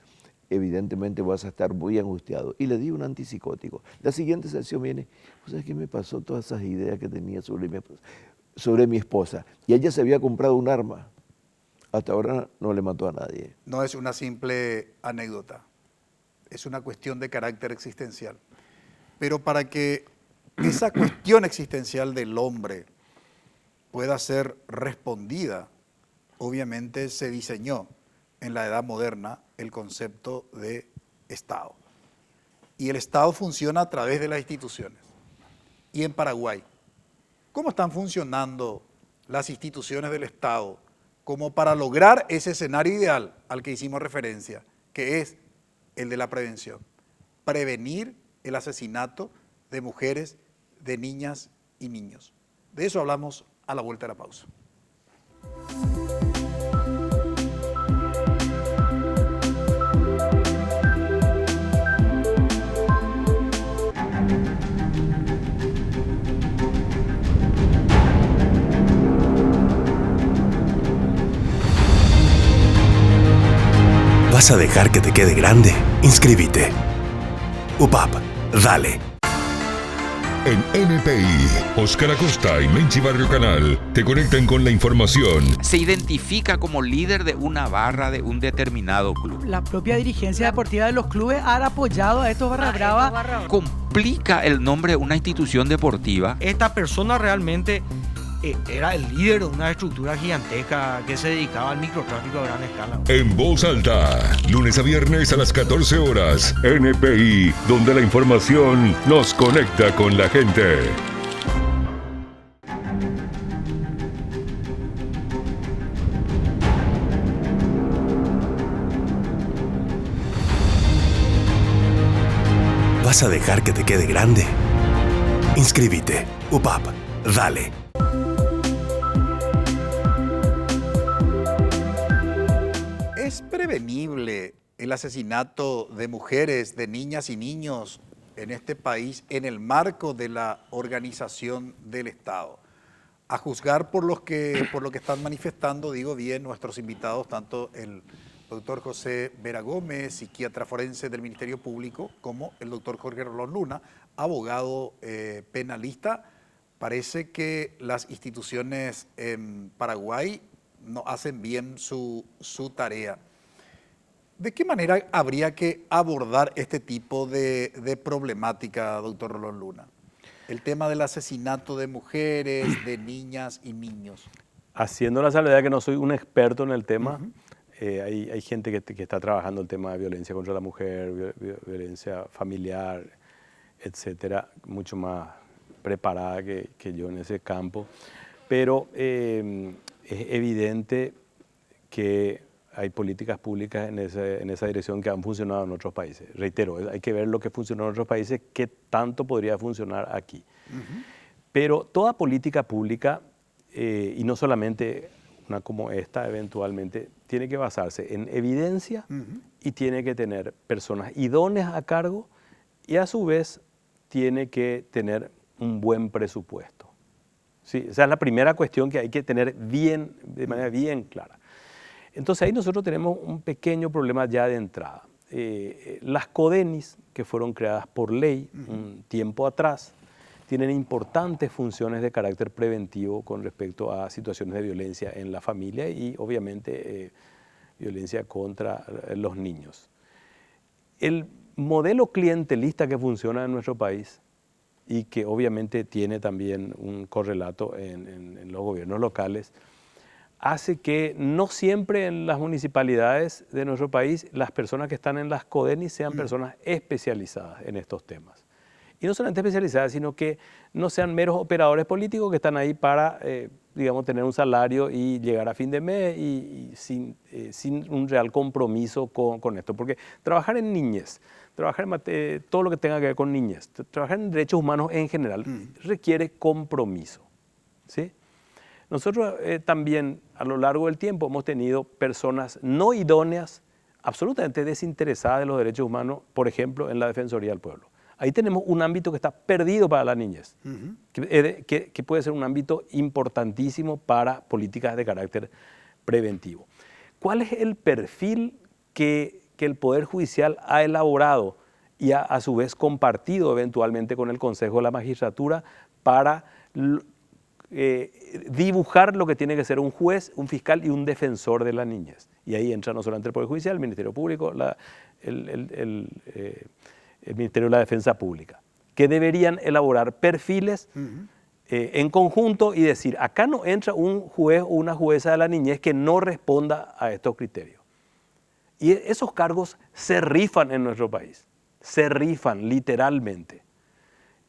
evidentemente vas a estar muy angustiado. Y le di un antipsicótico. La siguiente sesión viene, ¿sabes qué me pasó? Todas esas ideas que tenía sobre mi esposa. Y ella se había comprado un arma. Hasta ahora no le mató a nadie. No es una simple anécdota. Es una cuestión de carácter existencial. Pero para que esa cuestión existencial del hombre pueda ser respondida, obviamente se diseñó en la edad moderna el concepto de Estado. Y el Estado funciona a través de las instituciones. Y en Paraguay, ¿cómo están funcionando las instituciones del Estado como para lograr ese escenario ideal al que hicimos referencia, que es el de la prevención? Prevenir el asesinato de mujeres, de niñas y niños. De eso hablamos a la vuelta de la pausa. ¿Vas a dejar que te quede grande? Inscríbete. UPAP, dale. En NPI, Óscar Acosta y Menchi Barrio Canal te conectan con la información. Se identifica como líder de una barra de un determinado club. La propia dirigencia deportiva de los clubes ha apoyado a estos barra brava. Complica el nombre de una institución deportiva. Esta persona realmente era el líder de una estructura gigantesca que se dedicaba al microtráfico a gran escala. En voz alta, lunes a viernes a las 14 horas. NPI, donde la información nos conecta con la gente. ¿Vas a dejar que te quede grande? Inscríbete. UPAP, dale. ¿Es prevenible el asesinato de mujeres, de niñas y niños en este país en el marco de la organización del Estado? A juzgar por lo que están manifestando, digo bien, nuestros invitados, tanto el doctor José Vera Gómez, psiquiatra forense del Ministerio Público, como el doctor Jorge Rolón Luna, abogado penalista. Parece que las instituciones en Paraguay no hacen bien su tarea. ¿De qué manera habría que abordar este tipo de problemática, doctor Rolón Luna? El tema del asesinato de mujeres, de niñas y niños. Haciendo la salvedad que no soy un experto en el tema, hay gente que está trabajando el tema de violencia contra la mujer, violencia familiar, etcétera, mucho más preparada que yo en ese campo. Pero es evidente que hay políticas públicas en esa dirección que han funcionado en otros países. Reitero, hay que ver lo que funcionó en otros países, qué tanto podría funcionar aquí. Pero toda política pública, y no solamente una como esta eventualmente, tiene que basarse en evidencia y tiene que tener personas idóneas a cargo y a su vez tiene que tener un buen presupuesto. Sí, esa es la primera cuestión que hay que tener de manera bien clara. Entonces ahí nosotros tenemos un pequeño problema ya de entrada. Las CODENIS, que fueron creadas por ley un tiempo atrás, tienen importantes funciones de carácter preventivo con respecto a situaciones de violencia en la familia y obviamente violencia contra los niños. El modelo clientelista que funciona en nuestro país y que obviamente tiene también un correlato en los gobiernos locales, hace que no siempre en las municipalidades de nuestro país las personas que están en las CODENIS sean personas especializadas en estos temas. Y no solamente especializadas, sino que no sean meros operadores políticos que están ahí para, digamos, tener un salario y llegar a fin de mes y sin un real compromiso con esto. Porque trabajar en niñez, trabajar en todo lo que tenga que ver con niñez, trabajar en derechos humanos en general requiere compromiso, ¿sí? Nosotros también a lo largo del tiempo hemos tenido personas no idóneas, absolutamente desinteresadas de los derechos humanos, por ejemplo, en la Defensoría del Pueblo. Ahí tenemos un ámbito que está perdido para la niñez, que puede ser un ámbito importantísimo para políticas de carácter preventivo. ¿Cuál es el perfil que el Poder Judicial ha elaborado y a su vez compartido eventualmente con el Consejo de la Magistratura para dibujar lo que tiene que ser un juez, un fiscal y un defensor de la niñez? Y ahí entra no solamente el Poder Judicial, el Ministerio Público, el Ministerio de la Defensa Pública, que deberían elaborar perfiles en conjunto y decir, acá no entra un juez o una jueza de la niñez que no responda a estos criterios. Y esos cargos se rifan en nuestro país, se rifan literalmente.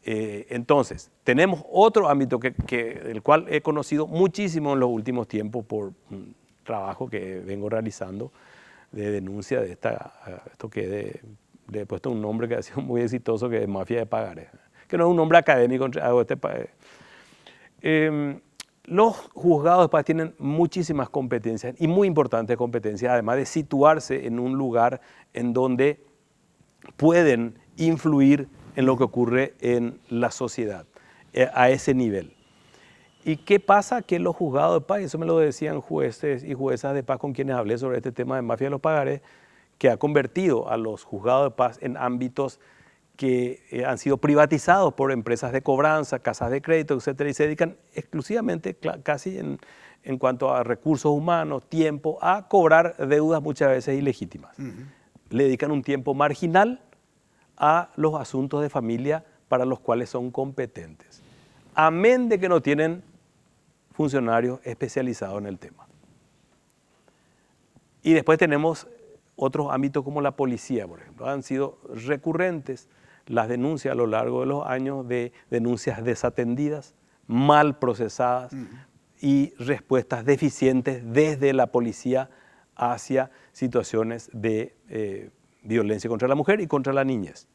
Entonces, tenemos otro ámbito del cual he conocido muchísimo en los últimos tiempos por un trabajo que vengo realizando de denuncia de esto que le he puesto un nombre que ha sido muy exitoso, que es mafia de pagarés, que no es un nombre académico. Los juzgados de paz tienen muchísimas competencias y muy importantes competencias, además de situarse en un lugar en donde pueden influir en lo que ocurre en la sociedad, a ese nivel. ¿Y qué pasa? Que los juzgados de paz, y eso me lo decían jueces y juezas de paz con quienes hablé sobre este tema de mafia de los pagarés, que ha convertido a los juzgados de paz en ámbitos que han sido privatizados por empresas de cobranza, casas de crédito, etcétera, y se dedican exclusivamente, casi en cuanto a recursos humanos, tiempo, a cobrar deudas muchas veces ilegítimas. Le dedican un tiempo marginal a los asuntos de familia para los cuales son competentes. Amén de que no tienen funcionarios especializados en el tema. Y después tenemos otros ámbitos como la policía, por ejemplo. Han sido recurrentes las denuncias a lo largo de los años de denuncias desatendidas, mal procesadas y respuestas deficientes desde la policía hacia situaciones de violencia contra la mujer y contra la niñez,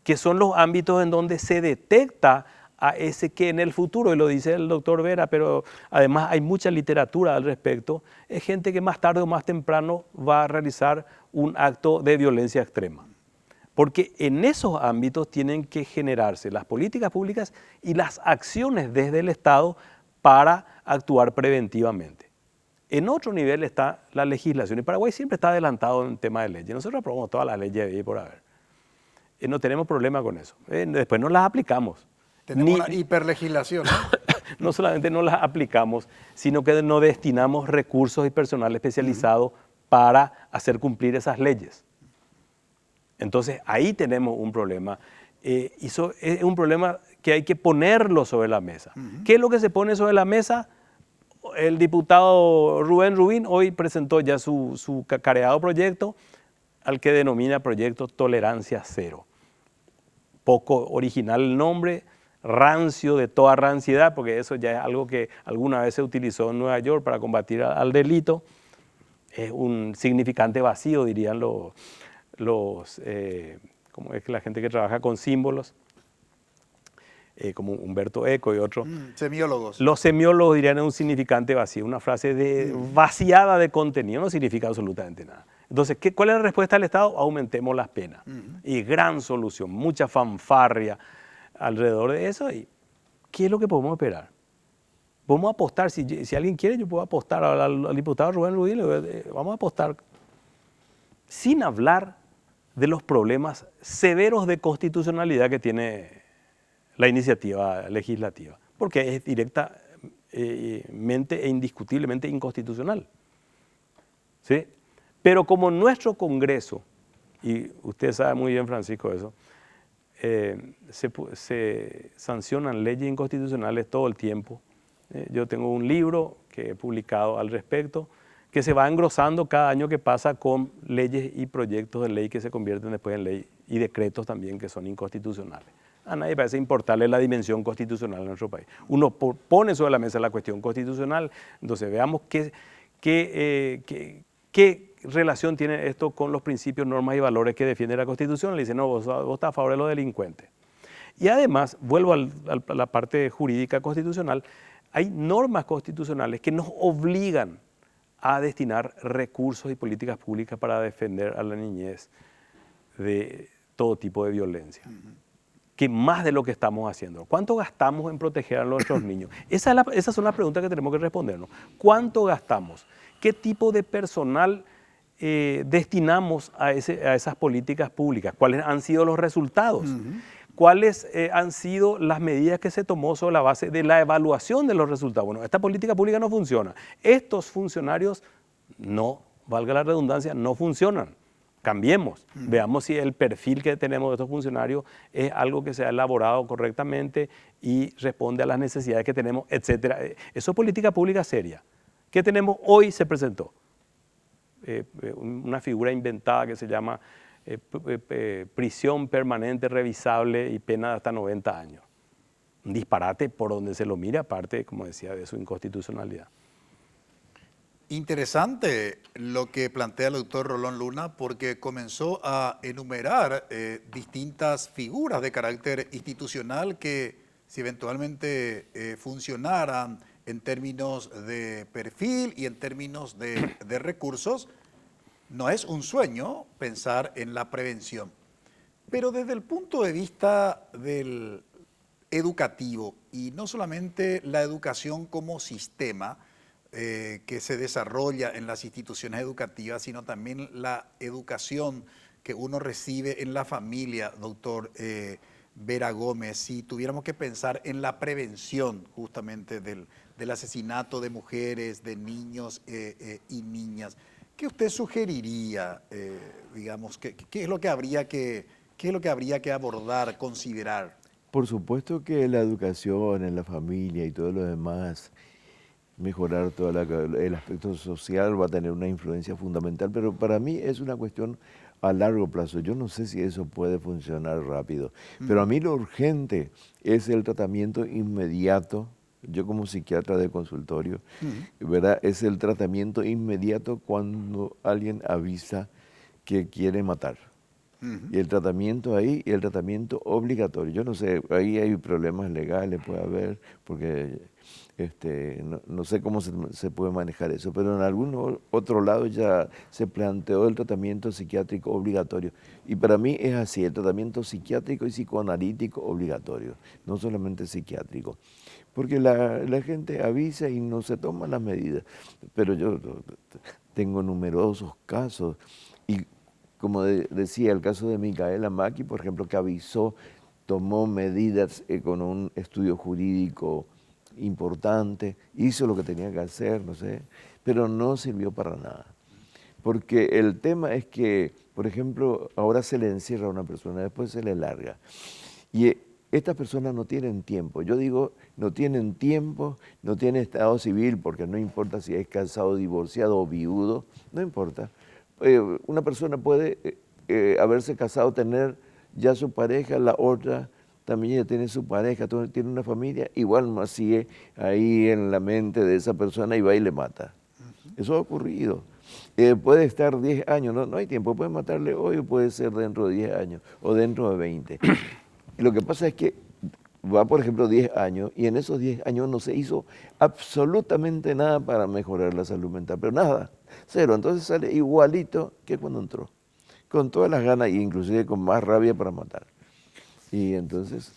que son los ámbitos en donde se detecta a ese que en el futuro, y lo dice el doctor Vera, pero además hay mucha literatura al respecto, es gente que más tarde o más temprano va a realizar un acto de violencia extrema. Porque en esos ámbitos tienen que generarse las políticas públicas y las acciones desde el Estado para actuar preventivamente. En otro nivel está la legislación, y Paraguay siempre está adelantado en el tema de leyes. Nosotros aprobamos todas las leyes de por haber. No tenemos problema con eso. Después no las aplicamos. Tenemos una hiperlegislación, ¿no? No solamente no las aplicamos, sino que no destinamos recursos y personal especializado para hacer cumplir esas leyes. Entonces, ahí tenemos un problema. Y eso es un problema que hay que ponerlo sobre la mesa. ¿Qué es lo que se pone sobre la mesa? El diputado Rubén Rubín hoy presentó ya su cacareado proyecto, al que denomina Proyecto Tolerancia Cero. Poco original el nombre, rancio de toda ranciedad, porque eso ya es algo que alguna vez se utilizó en Nueva York para combatir al delito. Es un significante vacío, dirían como es que la gente que trabaja con símbolos, como Humberto Eco y otros. Semiólogos. Los semiólogos dirían un significante vacío, una frase vaciada de contenido, no significa absolutamente nada. Entonces, ¿cuál es la respuesta del Estado? Aumentemos las penas. Y gran solución, mucha fanfarria alrededor de eso. ¿Y qué es lo que podemos esperar? Vamos a apostar, si alguien quiere, yo puedo apostar al diputado Rubén Rubín, vamos a apostar sin hablar de los problemas severos de constitucionalidad que tiene la iniciativa legislativa, porque es directamente e indiscutiblemente inconstitucional. ¿Sí? Pero como nuestro Congreso, y usted sabe muy bien, Francisco, eso, se sancionan leyes inconstitucionales todo el tiempo. Yo tengo un libro que he publicado al respecto, que se va engrosando cada año que pasa con leyes y proyectos de ley que se convierten después en ley y decretos también que son inconstitucionales. A nadie parece importarle la dimensión constitucional en nuestro país. Uno pone sobre la mesa la cuestión constitucional, entonces veamos qué relación tiene esto con los principios, normas y valores que defiende la Constitución. Le dicen, no, vos estás a favor de los delincuentes. Y además, vuelvo a la parte jurídica constitucional, hay normas constitucionales que nos obligan a destinar recursos y políticas públicas para defender a la niñez de todo tipo de violencia. Que más de lo que estamos haciendo. ¿Cuánto gastamos en proteger a nuestros niños? Esas son las preguntas que tenemos que respondernos. ¿Cuánto gastamos? ¿Qué tipo de personal destinamos a esas políticas públicas? ¿Cuáles han sido los resultados? ¿Cuáles han sido las medidas que se tomó sobre la base de la evaluación de los resultados? Bueno, esta política pública no funciona. Estos funcionarios, no, valga la redundancia, no funcionan. Cambiemos, veamos si el perfil que tenemos de estos funcionarios es algo que se ha elaborado correctamente y responde a las necesidades que tenemos, etcétera. Eso es política pública seria. ¿Qué tenemos? Hoy se presentó una figura inventada que se llama prisión permanente revisable y pena de hasta 90 años. Un disparate por donde se lo mire, aparte, como decía, de su inconstitucionalidad. Interesante lo que plantea el doctor Rolón Luna, porque comenzó a enumerar distintas figuras de carácter institucional que, si eventualmente funcionaran en términos de perfil y en términos de recursos, no es un sueño pensar en la prevención. Pero desde el punto de vista del educativo, y no solamente la educación como sistema que se desarrolla en las instituciones educativas, sino también la educación que uno recibe en la familia, doctor Vera Gómez, si tuviéramos que pensar en la prevención justamente del asesinato de mujeres, de niños y niñas, ¿qué usted sugeriría, digamos, qué es lo que habría que abordar, considerar? Por supuesto que la educación en la familia y todo lo demás, mejorar todo el aspecto social va a tener una influencia fundamental, pero para mí es una cuestión a largo plazo. Yo no sé si eso puede funcionar rápido, pero a mí lo urgente es el tratamiento inmediato. Yo como psiquiatra de consultorio, ¿verdad? Es el tratamiento inmediato cuando alguien avisa que quiere matar. Y el tratamiento ahí, y el tratamiento obligatorio. Yo no sé, ahí hay problemas legales, puede haber, porque no sé cómo se puede manejar eso, pero en algún otro lado ya se planteó el tratamiento psiquiátrico obligatorio. Y para mí es así, el tratamiento psiquiátrico y psicoanalítico obligatorio, no solamente psiquiátrico. Porque la gente avisa y no se toman las medidas. Pero yo tengo numerosos casos, y como decía, el caso de Micaela Maki, por ejemplo, que avisó, tomó medidas con un estudio jurídico importante, hizo lo que tenía que hacer, no sé, pero no sirvió para nada. Porque el tema es que, por ejemplo, ahora se le encierra a una persona, después se le larga. Y estas personas no tienen tiempo. Yo digo, no tienen tiempo, no tienen estado civil, porque no importa si es casado, divorciado o viudo, no importa. Una persona puede haberse casado, tener ya su pareja, la otra también ya tiene su pareja, tiene una familia, igual más sigue ahí en la mente de esa persona y va y le mata. Eso ha ocurrido. Puede estar 10 años, no hay tiempo, puede matarle hoy o puede ser dentro de 10 años o dentro de 20. Y lo que pasa es que va, por ejemplo, 10 años y en esos 10 años no se hizo absolutamente nada para mejorar la salud mental, pero nada, cero. Entonces sale igualito que cuando entró, con todas las ganas e inclusive con más rabia para matar. Y entonces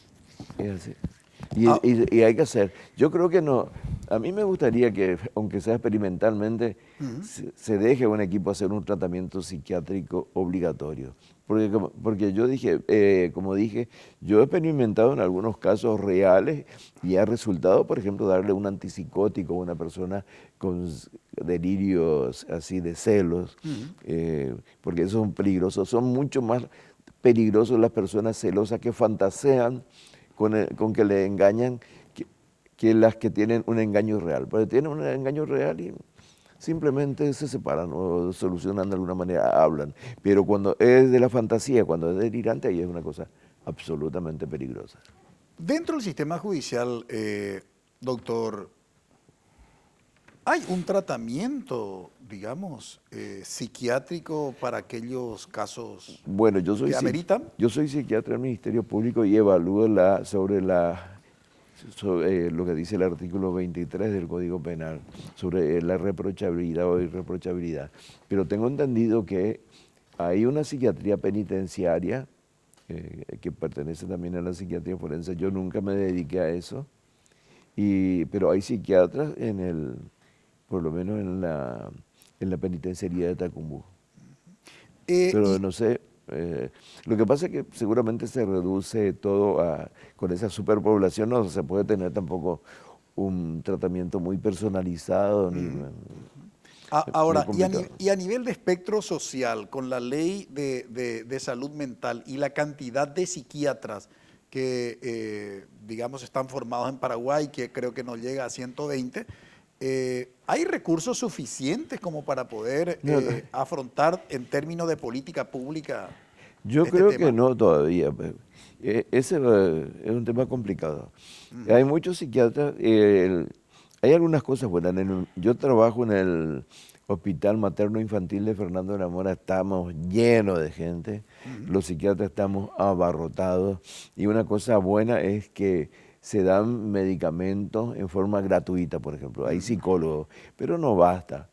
es así. Y hay que hacer. Yo creo que no. A mí me gustaría que, aunque sea experimentalmente, se deje a un equipo hacer un tratamiento psiquiátrico obligatorio. Porque yo dije, como dije, yo he experimentado en algunos casos reales y ha resultado, por ejemplo, darle un antipsicótico a una persona con delirios así de celos, porque esos son peligrosos. Son mucho más peligrosos las personas celosas que fantasean con que le engañan que las que tienen un engaño real. Porque tienen un engaño real y simplemente se separan o solucionan de alguna manera, hablan. Pero cuando es de la fantasía, cuando es delirante, ahí es una cosa absolutamente peligrosa. Dentro del sistema judicial, doctor, ¿hay un tratamiento, digamos, psiquiátrico para aquellos casos que ameritan? Yo soy psiquiatra del Ministerio Público y evalúo sobre lo que dice el artículo 23 del Código Penal, sobre la reprochabilidad o irreprochabilidad. Pero tengo entendido que hay una psiquiatría penitenciaria que pertenece también a la psiquiatría forense. Yo nunca me dediqué a eso, pero hay psiquiatras por lo menos en la penitenciaría de Tacumbú. Pero no sé, lo que pasa es que seguramente se reduce todo con esa superpoblación, no se puede tener tampoco un tratamiento muy personalizado. Ahora, y a nivel de espectro social, con la ley de salud mental y la cantidad de psiquiatras que, digamos, están formados en Paraguay, que creo que no llega a 120, ¿hay recursos suficientes como para poder afrontar en términos de política pública Yo este creo tema? que no todavía. Ese es un tema complicado. Hay muchos psiquiatras, hay algunas cosas buenas. Yo trabajo en el Hospital Materno Infantil de Fernando de la Mora, estamos llenos de gente, los psiquiatras estamos abarrotados, y una cosa buena es que se dan medicamentos en forma gratuita, por ejemplo, hay psicólogos, pero no basta.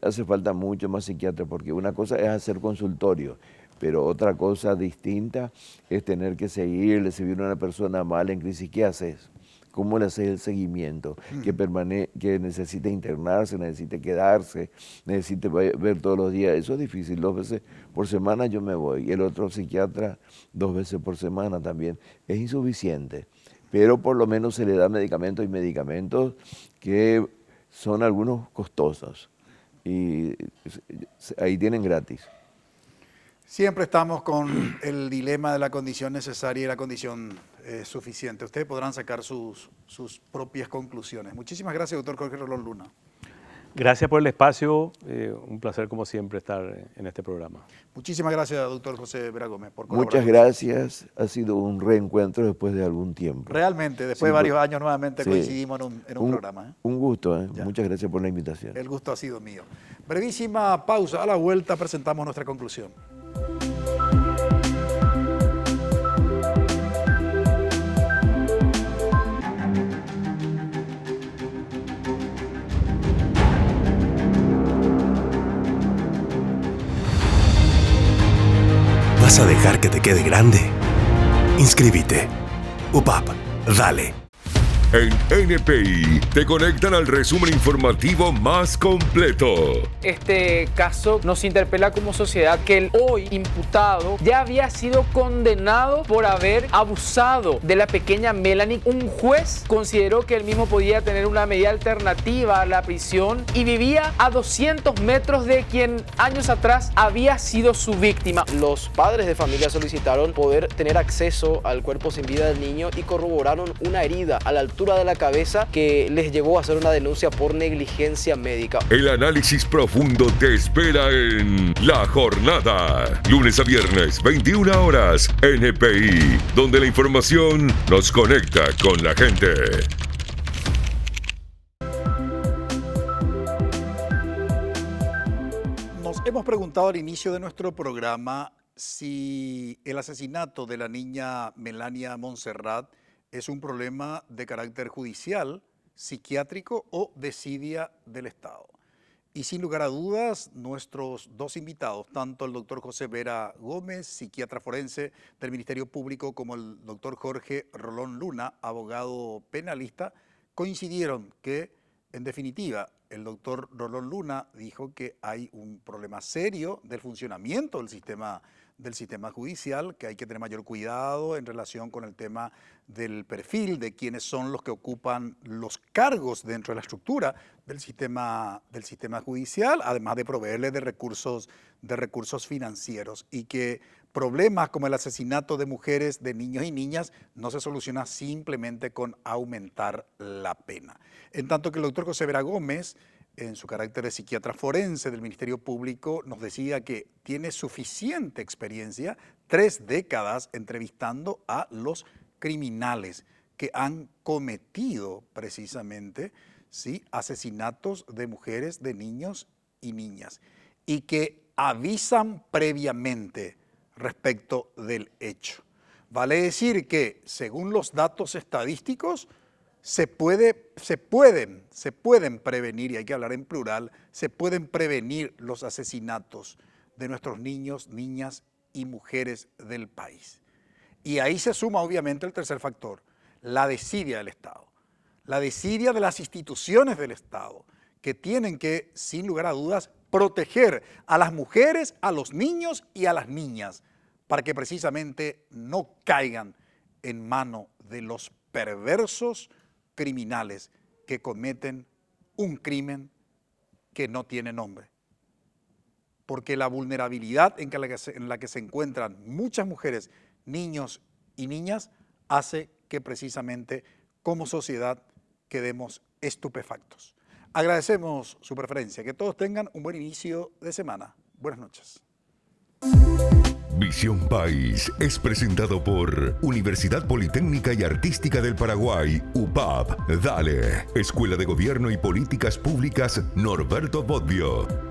Hace falta mucho más psiquiatras, porque una cosa es hacer consultorio, pero otra cosa distinta es tener que seguirle, si viene una persona mal en crisis, ¿qué haces? ¿Cómo le haces el seguimiento? Que necesite internarse, necesite quedarse, necesite ver todos los días. Eso es difícil. 2 veces por semana yo me voy. Y el otro psiquiatra 2 veces por semana también. Es insuficiente. Pero por lo menos se le da medicamentos, y medicamentos que son algunos costosos. Y ahí tienen gratis. Siempre estamos con el dilema de la condición necesaria y la condición suficiente. Ustedes podrán sacar sus propias conclusiones. Muchísimas gracias, doctor Jorge Rolón Luna. Gracias por el espacio. Un placer, como siempre, estar en este programa. Muchísimas gracias, doctor José Vera Gómez, por colaborar. Muchas gracias. Ha sido un reencuentro después de algún tiempo. Realmente, después de varios años nuevamente coincidimos en un programa. Un gusto. Muchas gracias por la invitación. El gusto ha sido mío. Brevísima pausa. A la vuelta presentamos nuestra conclusión. ¿Vas a dejar que te quede grande? Inscríbete. UPAP, dale. En NPI te conectan al resumen informativo más completo. Este caso nos interpela como sociedad que el hoy imputado ya había sido condenado por haber abusado de la pequeña Melanie. Un juez consideró que él mismo podía tener una medida alternativa a la prisión y vivía a 200 metros de quien años atrás había sido su víctima. Los padres de familia solicitaron poder tener acceso al cuerpo sin vida del niño y corroboraron una herida a la altura de la cabeza que les llevó a hacer una denuncia por negligencia médica. El análisis profundo te espera en La Jornada, lunes a viernes, 21 horas, NPI, donde la información nos conecta con la gente. Nos hemos preguntado al inicio de nuestro programa si el asesinato de la niña Melania Montserrat es un problema de carácter judicial, psiquiátrico o desidia del Estado. Y sin lugar a dudas, nuestros dos invitados, tanto el doctor José Vera Gómez, psiquiatra forense del Ministerio Público, como el doctor Jorge Rolón Luna, abogado penalista, coincidieron que, en definitiva, el doctor Rolón Luna dijo que hay un problema serio del funcionamiento del sistema judicial, que hay que tener mayor cuidado en relación con el tema del perfil de quiénes son los que ocupan los cargos dentro de la estructura del sistema judicial, además de proveerle de recursos financieros, y que problemas como el asesinato de mujeres, de niños y niñas no se soluciona simplemente con aumentar la pena. En tanto que el doctor José Vera Gómez, en su carácter de psiquiatra forense del Ministerio Público, nos decía que tiene suficiente experiencia, 3 décadas entrevistando a los criminales que han cometido precisamente asesinatos de mujeres, de niños y niñas, y que avisan previamente respecto del hecho. Vale decir que, según los datos estadísticos, se pueden prevenir, y hay que hablar en plural, se pueden prevenir los asesinatos de nuestros niños, niñas y mujeres del país. Y ahí se suma obviamente el tercer factor, la desidia del Estado, la desidia de las instituciones del Estado, que tienen que, sin lugar a dudas, proteger a las mujeres, a los niños y a las niñas, para que precisamente no caigan en mano de los perversos criminales que cometen un crimen que no tiene nombre. Porque la vulnerabilidad en la que se encuentran muchas mujeres, niños y niñas hace que precisamente como sociedad quedemos estupefactos. Agradecemos su preferencia. Que todos tengan un buen inicio de semana. Buenas noches. Visión País es presentado por Universidad Politécnica y Artística del Paraguay, UPAP. Dale, Escuela de Gobierno y Políticas Públicas Norberto Bobbio.